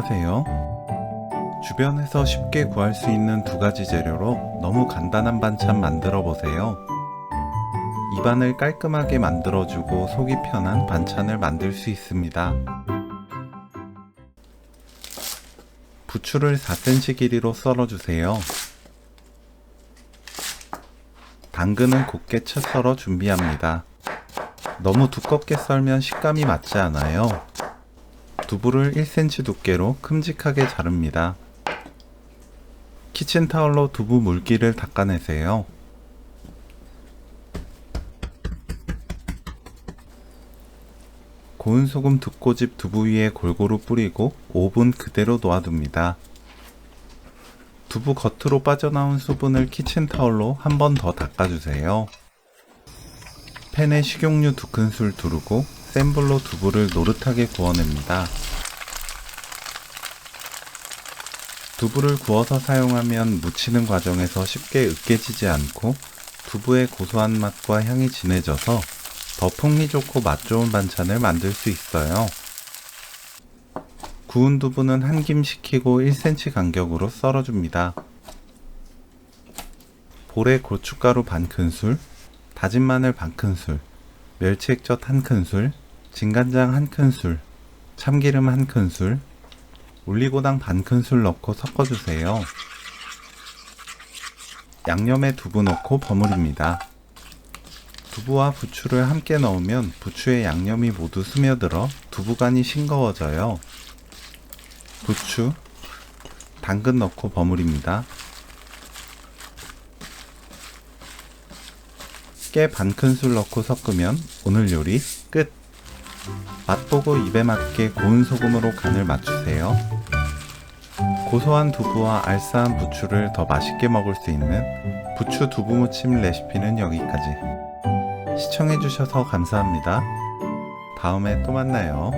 안녕하세요. 주변에서 쉽게 구할 수 있는 두 가지 재료로 너무 간단한 반찬 만들어 보세요. 입안을 깔끔하게 만들어주고 속이 편한 반찬을 만들 수 있습니다. 부추를 4cm 길이로 썰어주세요. 당근은 곱게 채 썰어 준비합니다. 너무 두껍게 썰면 식감이 맞지 않아요. 두부를 1cm 두께로 큼직하게 자릅니다. 키친타올로 두부 물기를 닦아내세요. 고운 소금 2꼬집 두부 위에 골고루 뿌리고 5분 그대로 놓아둡니다. 두부 겉으로 빠져나온 수분을 키친타올로 한 번 더 닦아주세요. 팬에 식용유 2큰술 두르고 센 불로 두부를 노릇하게 구워냅니다. 두부를 구워서 사용하면 무치는 과정에서 쉽게 으깨지지 않고 두부의 고소한 맛과 향이 진해져서 더 풍미 좋고 맛 좋은 반찬을 만들 수 있어요. 구운 두부는 한 김 식히고 1cm 간격으로 썰어줍니다. 볼에 고춧가루 반 큰술, 다진 마늘 반 큰술, 멸치 액젓 한 큰술, 진간장 한 큰술, 참기름 한 큰술, 올리고당 반 큰술 넣고 섞어주세요. 양념에 두부 넣고 버무립니다. 두부와 부추를 함께 넣으면 부추의 양념이 모두 스며들어 두부간이 싱거워져요. 부추, 당근 넣고 버무립니다. 깨 반 큰술 넣고 섞으면 오늘 요리 끝! 맛보고 입에 맞게 고운 소금으로 간을 맞추세요. 고소한 두부와 알싸한 부추를 더 맛있게 먹을 수 있는 부추 두부무침 레시피는 여기까지. 시청해주셔서 감사합니다. 다음에 또 만나요.